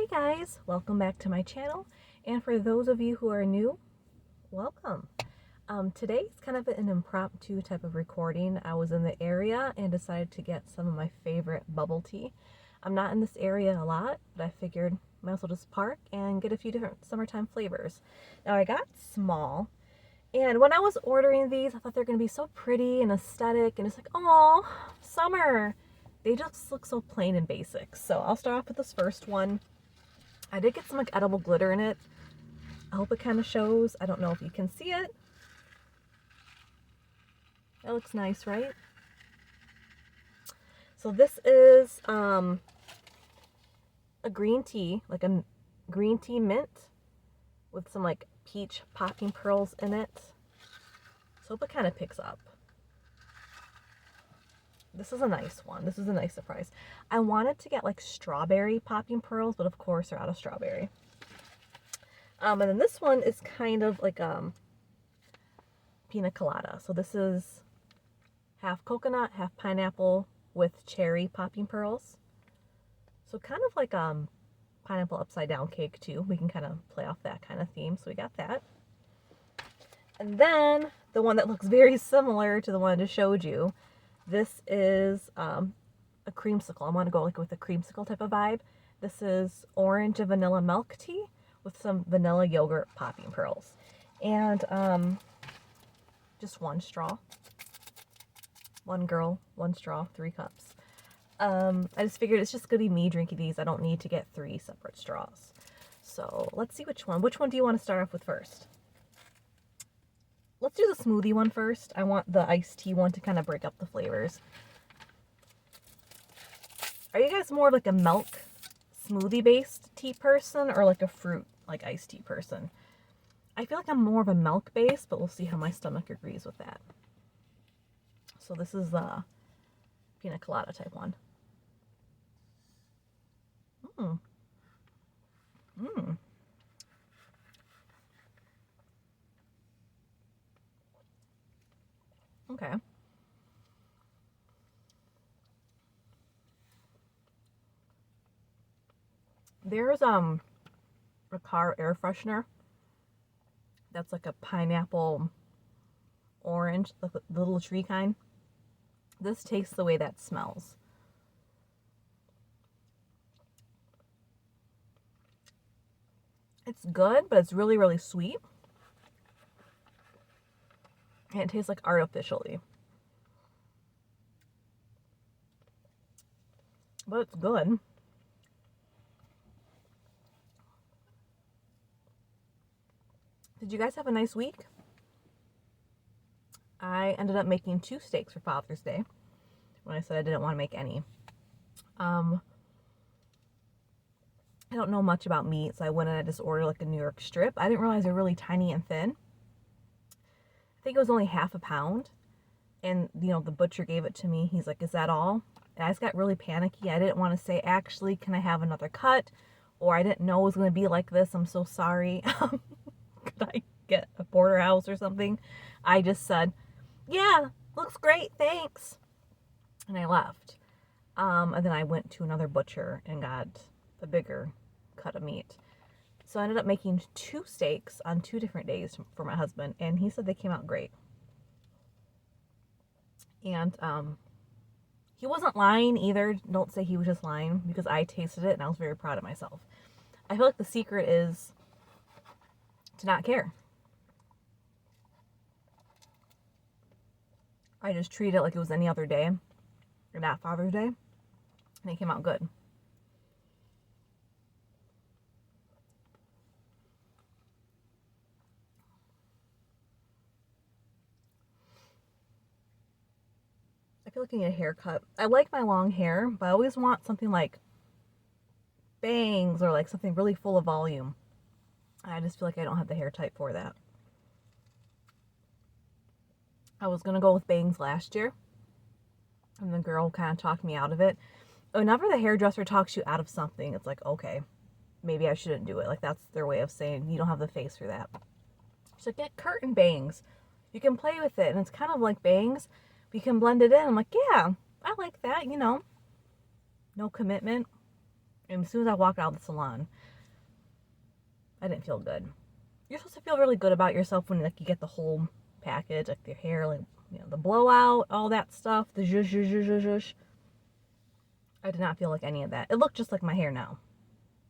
Hey guys, welcome back to my channel, and for those of you who are new, welcome. Today is kind of an impromptu type of recording. I was in the area and decided to get some of my favorite bubble tea. I'm not in this area a lot, but I figured might as well just park and get a few different summertime flavors. Now I got small, and when I was ordering these, I thought they're going to be so pretty and aesthetic, and it's like, oh, summer. They just look so plain and basic. So I'll start off with this first one. I did get some like edible glitter in it. I hope it kind of shows. I don't know if you can see it. That looks nice, right? So this is a green tea, like a green tea mint with some like peach popping pearls in it. So I hope it kind of picks up. This is a nice one. This is a nice surprise. I wanted to get like strawberry popping pearls, but of course they're out of strawberry. And then this one is kind of like pina colada. So this is half coconut, half pineapple with cherry popping pearls. So kind of like pineapple upside down cake too. We can kind of play off that kind of theme. So we got that. And then the one that looks very similar to the one I just showed you. This is a creamsicle. I want to go like with a creamsicle type of vibe. This is orange and vanilla milk tea with some vanilla yogurt popping pearls. And just one straw. One girl, one straw, 3 cups. I just figured it's just going to be me drinking these. I don't need to get 3 separate straws. So let's see which one. Which one do you want to start off with first? Let's do the smoothie one first. I want the iced tea one to kind of break up the flavors. Are you guys more like a milk smoothie based tea person or like a fruit like iced tea person? I feel like I'm more of a milk based, but we'll see how my stomach agrees with that. So this is the pina colada type one. Okay. There's a car air freshener that's like a pineapple orange, like the little tree kind. This tastes the way that smells. It's good, but it's really, really sweet. And it tastes like artificially. But it's good. Did you guys have a nice week? I ended up making 2 steaks for Father's Day when I said I didn't want to make any. I don't know much about meat, so I went and I just ordered like a New York strip. I didn't realize they're really tiny and thin. I think it was only half a pound. And, you know, the butcher gave it to me. He's like, is that all? And I just got really panicky. I didn't want to say, actually, can I have another cut? Or I didn't know it was going to be like this. I'm so sorry. Could I get a porterhouse or something? I just said, yeah, looks great, thanks. And I left. And then I went to another butcher and got a bigger cut of meat. So I ended up making 2 steaks on 2 different days for my husband, and he said they came out great. And he wasn't lying either. Don't say he was just lying, because I tasted it and I was very proud of myself. I feel like the secret is to not care. I just treat it like it was any other day, or not Father's Day, and it came out good. I feel like I need a haircut. I like my long hair, but I always want something like bangs or like something really full of volume. I just feel like I don't have the hair type for that. I was going to go with bangs last year, and the girl kind of talked me out of it. Whenever the hairdresser talks you out of something, it's like, okay, maybe I shouldn't do it. Like, that's their way of saying you don't have the face for that. She's like, get curtain bangs. You can play with it, and it's kind of like bangs, but you can blend it in. I'm like, yeah, I like that, you know. No commitment. And as soon as I walked out of the salon, I didn't feel good. You're supposed to feel really good about yourself when like you get the whole package, like your hair, like, you know, the blowout, all that stuff, the zhush, zhush, zhush, zhush, zhush. I did not feel like any of that. It looked just like my hair now.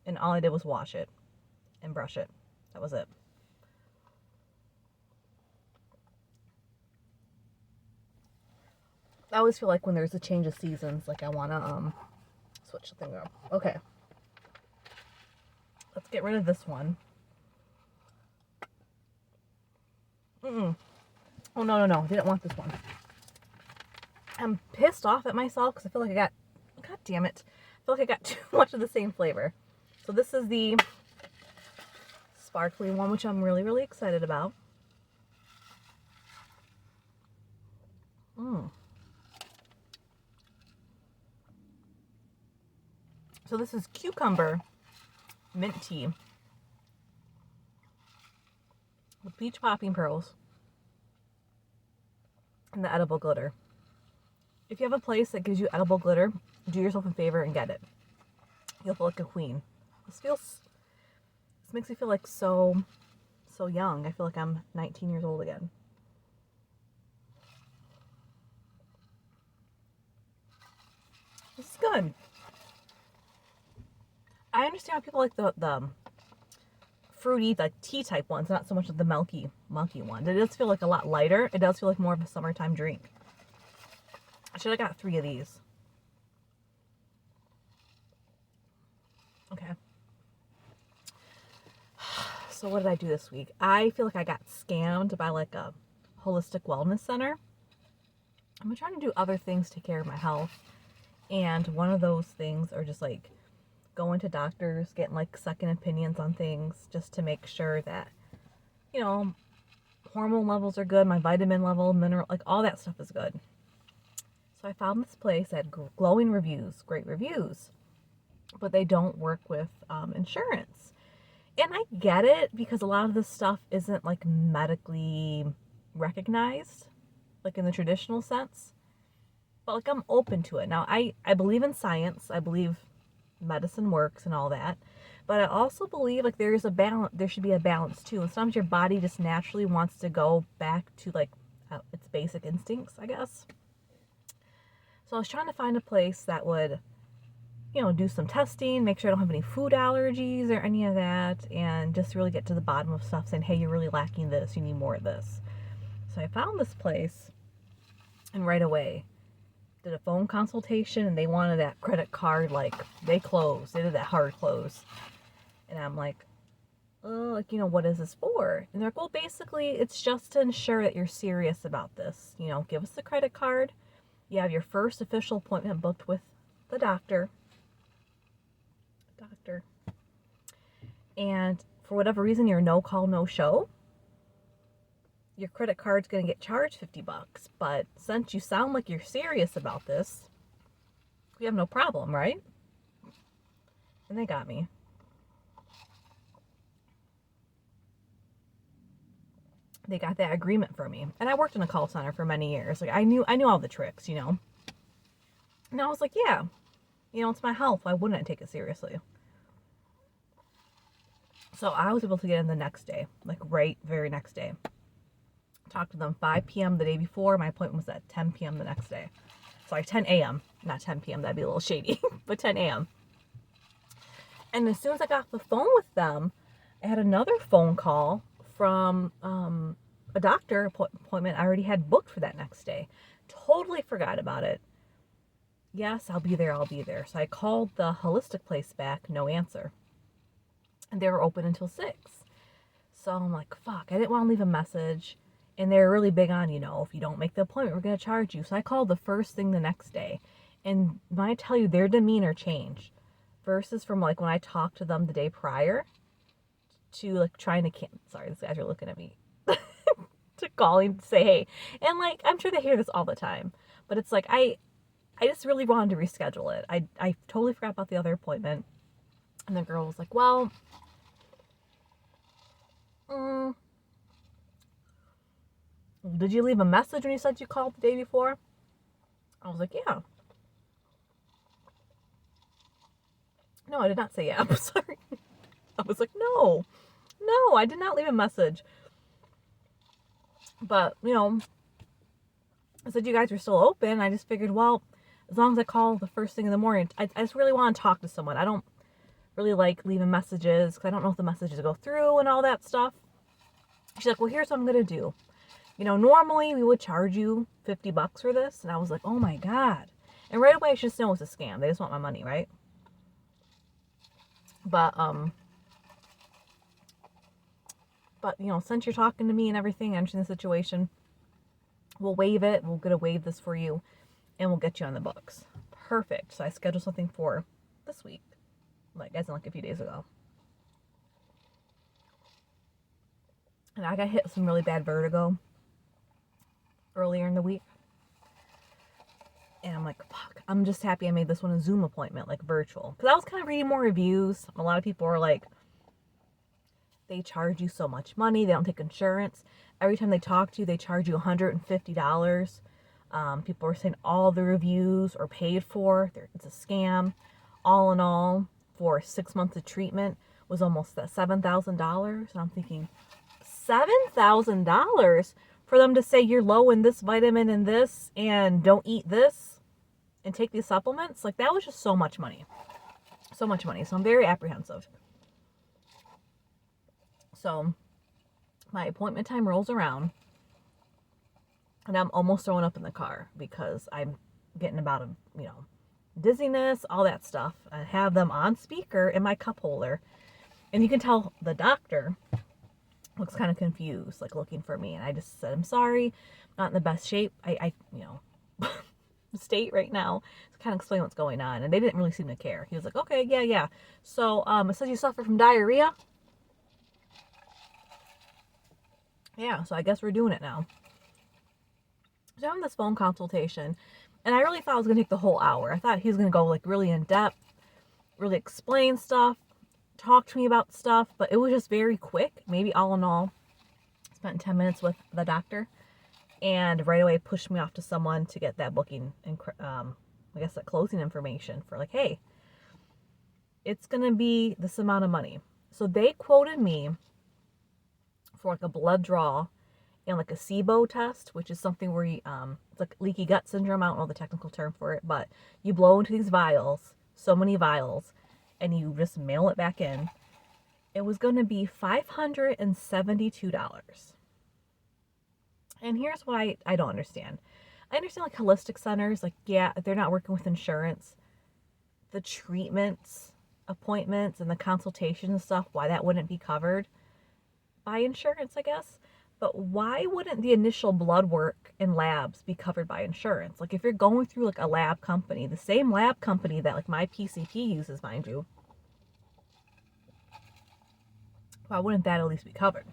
And all I did was wash it and brush it. That was it. I always feel like when there's a change of seasons, like I want to switch the thing up. Okay. Let's get rid of this one. Oh, no. Didn't want this one. I'm pissed off at myself because I feel like God damn it. I feel like I got too much of the same flavor. So this is the sparkly one, which I'm really, really excited about. So this is cucumber mint tea with peach popping pearls and the edible glitter. If you have a place that gives you edible glitter, do yourself a favor and get it. You'll feel like a queen. This makes me feel like so young. I feel like I'm 19 years old again. This is good. I understand how people like the fruity, like tea type ones, not so much of the milky one. It does feel like a lot lighter. It does feel like more of a summertime drink. I should have got 3 of these. Okay. So what did I do this week? I feel like I got scammed by like a holistic wellness center. I'm trying to do other things to take care of my health. And one of those things are just like going to doctors, getting like second opinions on things just to make sure that, you know, hormone levels are good, my vitamin level, mineral, like all that stuff is good. So I found this place that had glowing reviews, great reviews, but they don't work with insurance. And I get it because a lot of this stuff isn't like medically recognized, like in the traditional sense. But like I'm open to it. Now I believe in science. I believe medicine works and all that. But I also believe like there should be a balance too. And sometimes your body just naturally wants to go back to like its basic instincts, I guess. So I was trying to find a place that would, you know, do some testing, make sure I don't have any food allergies or any of that, and just really get to the bottom of stuff saying, hey, you're really lacking this, you need more of this. So I found this place, and right away did a phone consultation, and they wanted that credit card, like they did that hard close. And I'm like, oh, like, you know, what is this for? And they're like, well, basically it's just to ensure that you're serious about this. You know, give us the credit card. You have your first official appointment booked with the doctor. And for whatever reason, you're no call, no show. Your credit card's going to get charged $50. But since you sound like you're serious about this, we have no problem, right? And they got me. They got that agreement for me. And I worked in a call center for many years. Like I knew all the tricks, you know. And I was like, yeah, you know, it's my health. Why wouldn't I take it seriously? So I was able to get in the next day, like right very next day. Talked to them 5 p.m. the day before. My appointment was at 10 p.m. the next day. Sorry, 10 a.m. Not 10 p.m. That'd be a little shady, but 10 a.m. And as soon as I got off the phone with them, I had another phone call from a doctor appointment I already had booked for that next day. Totally forgot about it. Yes, I'll be there. So I called the holistic place back, no answer. And they were open until 6. So I'm like, fuck, I didn't want to leave a message. And they're really big on, you know, if you don't make the appointment, we're going to charge you. So I called the first thing the next day. And when I tell you their demeanor changed versus from like when I talked to them the day prior to like trying to sorry, these guys are looking at me. To calling to say, hey. And like, I'm sure they hear this all the time. But it's like, I just really wanted to reschedule it. I totally forgot about the other appointment. And the girl was like, well, did you leave a message when you said you called the day before? I was like, yeah. No, I did not say yeah. I'm sorry. I was like, no, I did not leave a message. But, I said you guys were still open. I just figured, well, as long as I call the first thing in the morning, I just really want to talk to someone. I don't really like leaving messages because I don't know if the messages go through and all that stuff. She's like, well, here's what I'm going to do. Normally we would charge you $50 for this. And I was like, oh my God. And right away I just know it's a scam. They just want my money, right? But, since you're talking to me and everything, I understand the situation, we'll waive it. We're going to waive this for you and we'll get you on the books. Perfect. So I scheduled something for this week, as in a few days ago. And I got hit with some really bad vertigo earlier in the week. And I'm like, fuck, I'm just happy I made this one a Zoom appointment, virtual. Because I was kind of reading more reviews. A lot of people are like, they charge you so much money. They don't take insurance. Every time they talk to you, they charge you $150. People are saying all the reviews are paid for. It's a scam. All in all, for 6 months of treatment was almost $7,000. And I'm thinking, $7,000 for them to say you're low in this vitamin and this and don't eat this and take these supplements? That was just so much money. So much money. So I'm very apprehensive. So my appointment time rolls around and I'm almost throwing up in the car because I'm getting about dizziness, all that stuff. I have them on speaker in my cup holder and you can tell the doctor looks kind of confused, looking for me. And I just said, I'm sorry, not in the best shape. I state right now to kind of explain what's going on. And they didn't really seem to care. He was like, okay, yeah. So, it says you suffer from diarrhea. Yeah, so I guess we're doing it now. So I'm having this phone consultation, and I really thought it was going to take the whole hour. I thought he was going to go, really in depth, really explain stuff, talk to me about stuff, but it was just very quick. Maybe all in all, spent 10 minutes with the doctor, and right away pushed me off to someone to get that booking and, that closing information for hey, it's going to be this amount of money. So they quoted me for a blood draw and a SIBO test, which is something where you, it's leaky gut syndrome. I don't know the technical term for it, but you blow into these vials, so many vials, and you just mail it back in. It was going to be $572. And here's what I don't understand. I understand holistic centers, yeah, they're not working with insurance. The treatments, appointments, and the consultation and stuff, why that wouldn't be covered by insurance, I guess. But why wouldn't the initial blood work and labs be covered by insurance? If you're going through a lab company, the same lab company that my PCP uses, mind you, why wouldn't that at least be covered?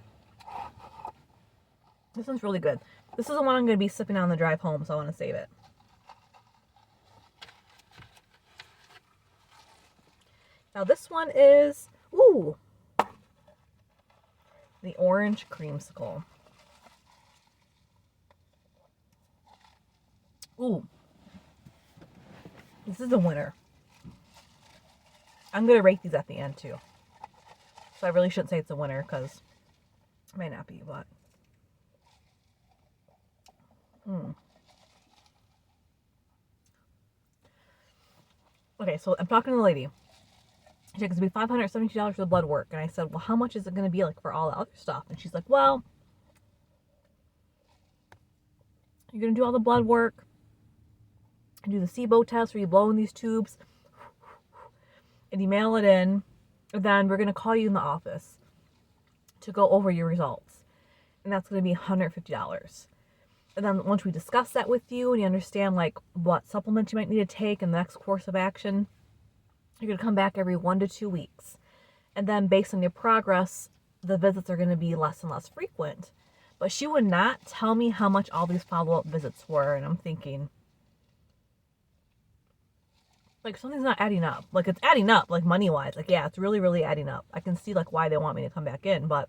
This one's really good. This is the one I'm going to be sipping on the drive home, so I want to save it. Now this one is, the orange creamsicle. Ooh. This is a winner. I'm going to rate these at the end too. So I really shouldn't say it's a winner because it may not be, but. Okay, so I'm talking to the lady. She said, it's going to be $572 for the blood work. And I said, well, how much is it going to be for all the other stuff? And she's like, well, you're going to do all the blood work and do the SIBO test where you blow in these tubes and you mail it in. And then we're going to call you in the office to go over your results. And that's going to be $150. And then once we discuss that with you and you understand what supplements you might need to take in the next course of action, you're going to come back every 1 to 2 weeks. And then based on your progress, the visits are going to be less and less frequent. But she would not tell me how much all these follow-up visits were. And I'm thinking, something's not adding up. It's adding up, money-wise. Yeah, it's really, really adding up. I can see, why they want me to come back in. But,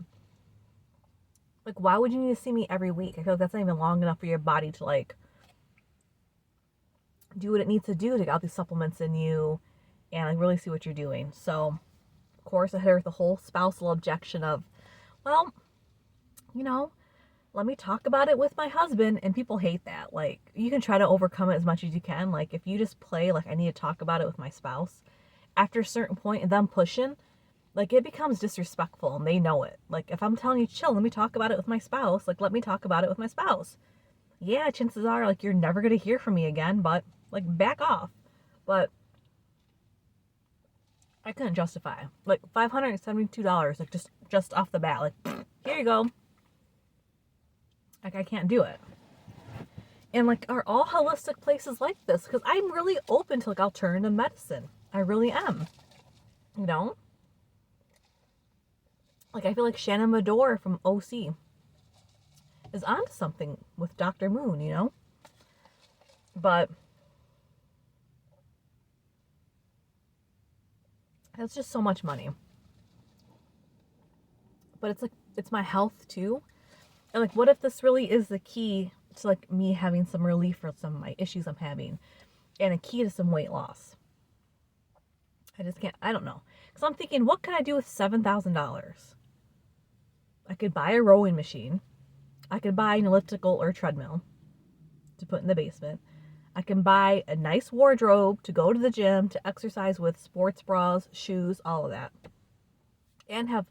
why would you need to see me every week? I feel that's not even long enough for your body to, do what it needs to do to get all these supplements in you and like really see what you're doing. So of course I hit her with the whole spousal objection of, well, you know, let me talk about it with my husband. And people hate that. Like, you can try to overcome it as much as you can. Like, if you just play like I need to talk about it with my spouse, after a certain point and them pushing, like, it becomes disrespectful and they know it. Like, if I'm telling you, chill, let me talk about it with my spouse, like, let me talk about it with my spouse. Yeah, chances are, like, you're never going to hear from me again, but, like, back off. But I couldn't justify, like, $572, like, just off the bat. Like, here you go. Like, I can't do it. And, like, are all holistic places like this? Because I'm really open to, like, alternative medicine. I really am. You know? Like, I feel like Shannon Medore from OC is onto something with Dr. Moon, you know? But that's just so much money. But it's like, it's my health too. And like, what if this really is the key to like me having some relief for some of my issues I'm having and a key to some weight loss? I just can't, I don't know. Because I'm thinking, what can I do with $7,000? I could buy a rowing machine. I could buy an elliptical or treadmill to put in the basement. I can buy a nice wardrobe to go to the gym, to exercise with, sports bras, shoes, all of that. And have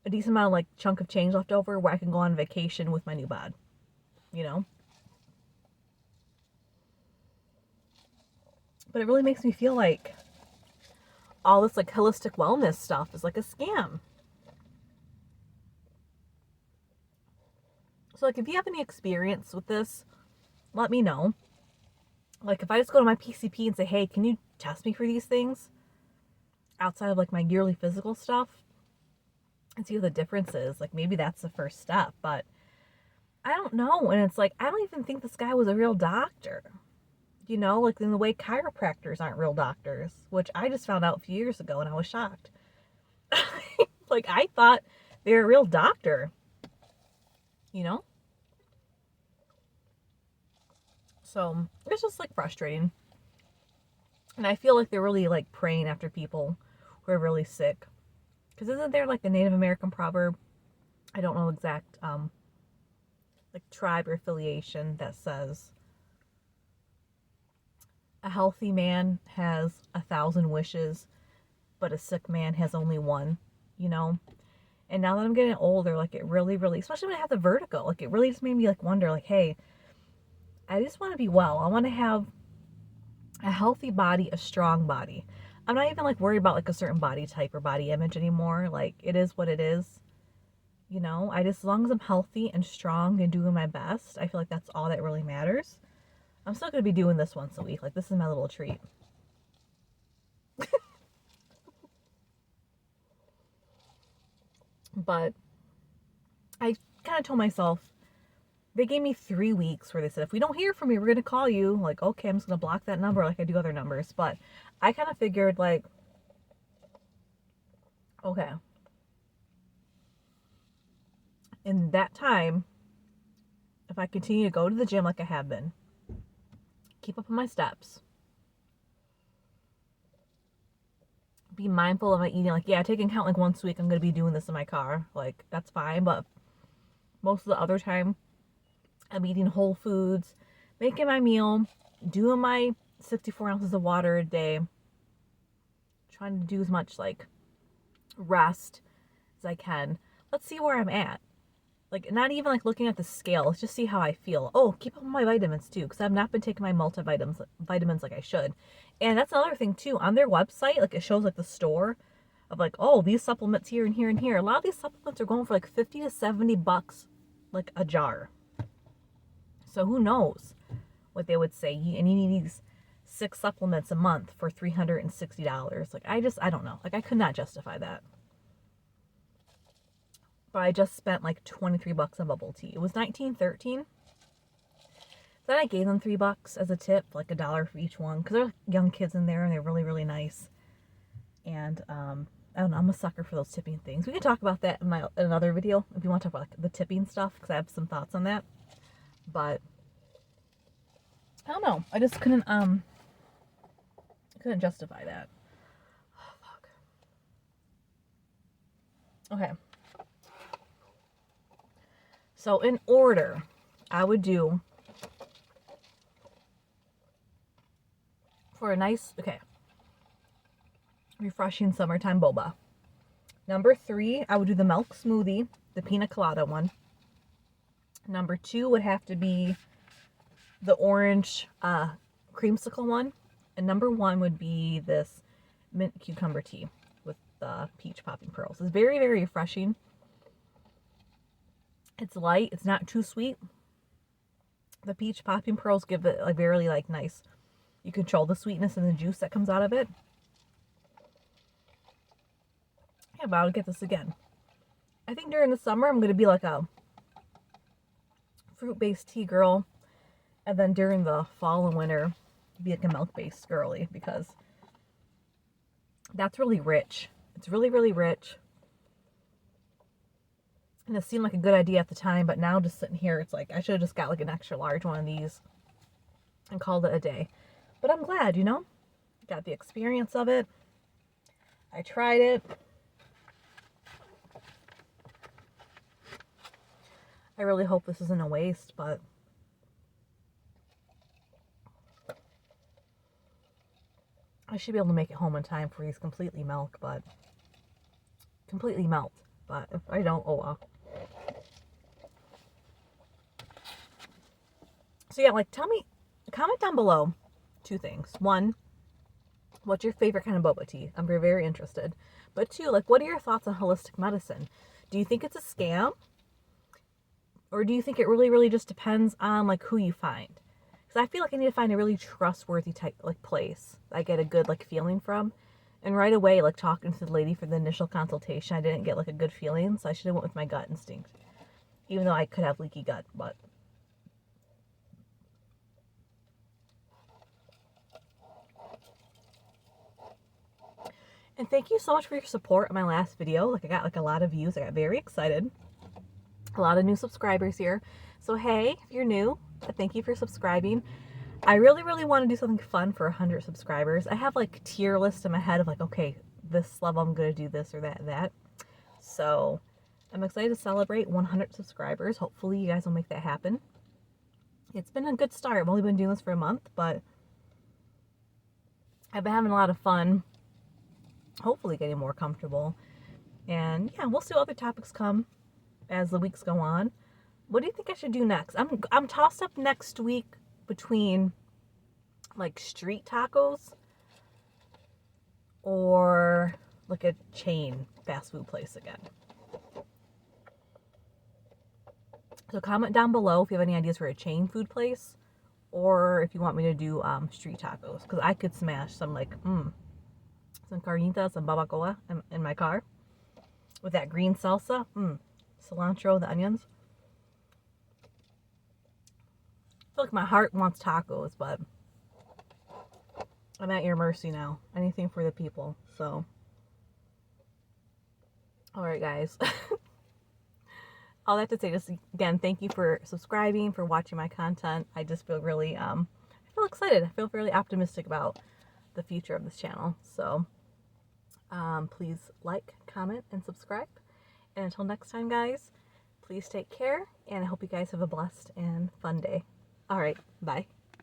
a decent amount of like chunk of change left over where I can go on vacation with my new bod, you know? But it really makes me feel like all this like holistic wellness stuff is like a scam. So like, if you have any experience with this, let me know. Like, if I just go to my PCP and say, hey, can you test me for these things outside of like my yearly physical stuff and see what the difference is, like maybe that's the first step. But I don't know. And it's like, I don't even think this guy was a real doctor, you know, like in the way chiropractors aren't real doctors, which I just found out a few years ago and I was shocked. Like, I thought they were a real doctor, you know? So it's just like frustrating. And I feel like they're really like praying after people who are really sick. Because isn't there like a Native American proverb? I don't know exact like tribe or affiliation that says a healthy man has 1,000 wishes, but a sick man has only one, you know? And now that I'm getting older, like it really, really, especially when I have the vertigo, like it really just made me like wonder, like, hey, I just want to be well. I want to have a healthy body, a strong body. I'm not even like worried about like a certain body type or body image anymore. Like, it is what it is. You know, as long as I'm healthy and strong and doing my best, I feel like that's all that really matters. I'm still going to be doing this once a week. Like, this is my little treat. But I kind of told myself, they gave me 3 weeks where they said, if we don't hear from you, we're going to call you. Like, okay, I'm just going to block that number like I do other numbers. But I kind of figured, like, okay, in that time, if I continue to go to the gym like I have been, keep up on my steps, be mindful of my eating, like, yeah, taking count like once a week, I'm going to be doing this in my car. Like, that's fine. But most of the other time, I'm eating whole foods, making my meal, doing my 64 ounces of water a day, trying to do as much like rest as I can. Let's see where I'm at. Like, not even like looking at the scale. Let's just see how I feel. Oh, keep up on my vitamins too, because I've not been taking my vitamins like I should. And that's another thing too. On their website, like it shows like the store of like, oh, these supplements here and here and here. A lot of these supplements are going for like $50 to $70 like a jar. So who knows what they would say. And you need these 6 supplements a month for $360. Like, I don't know. Like, I could not justify that. But I just spent like $23 on bubble tea. It was $19.13. Then I gave them $3 as a tip, like $1 for each one, because they're young kids in there and they're really, really nice. And I don't know, I'm a sucker for those tipping things. We can talk about that in another video if you want to talk about like, the tipping stuff, because I have some thoughts on that. But I don't know. I just couldn't Couldn't justify that. Oh, fuck. Okay. So in order, I would do for a nice, refreshing summertime boba. Number 3, I would do the milk smoothie, the pina colada one. Number 2 would have to be the orange creamsicle one. And number 1 would be this mint cucumber tea with the peach popping pearls. It's very, very refreshing. It's light. It's not too sweet. The peach popping pearls give it like very like nice. You control the sweetness and the juice that comes out of it. Yeah, but I'll get this again. I think during the summer I'm going to be like a fruit-based tea girl. And then during the fall and winter, be like a milk-based girly because that's really rich. It's really, really rich. And it seemed like a good idea at the time, but now just sitting here, it's like I should have just got like an extra large one of these and called it a day. But I'm glad, you know, got the experience of it. I tried it. I really hope this isn't a waste, but I should be able to make it home in time for these completely melt. But if I don't, oh well. So yeah, like tell me, comment down below 2 things. 1, what's your favorite kind of boba tea? I'm very, very interested. But 2, like what are your thoughts on holistic medicine? Do you think it's a scam? Or do you think it really, really just depends on like who you find? Because I feel like I need to find a really trustworthy type like place I get a good like feeling from. And right away, like talking to the lady for the initial consultation, I didn't get like a good feeling, so I should have went with my gut instinct. Even though I could have leaky gut, but and thank you so much for your support on my last video. Like I got like a lot of views. I got very excited. A lot of new subscribers here. So hey, if you're new, thank you for subscribing. I really, really want to do something fun for 100 subscribers. I have like tier list in my head of like, okay, this level I'm going to do this or that and that. So I'm excited to celebrate 100 subscribers. Hopefully you guys will make that happen. It's been a good start. I've only been doing this for a month, but I've been having a lot of fun. Hopefully getting more comfortable. And yeah, we'll see what other topics come as the weeks go on. What do you think I should do next? I'm tossed up next week between like street tacos or like a chain fast food place again. So comment down below if you have any ideas for a chain food place or if you want me to do street tacos, because I could smash some like some carnitas and barbacoa in my car with that green salsa, cilantro, the onions. I feel like my heart wants tacos, but I'm at your mercy now. Anything for the people. So, all right, guys. All I have to say is, again, thank you for subscribing, for watching my content. I just feel really, I feel excited. I feel really optimistic about the future of this channel. So, please like, comment, and subscribe. And until next time, guys, please take care. And I hope you guys have a blessed and fun day. All right, bye.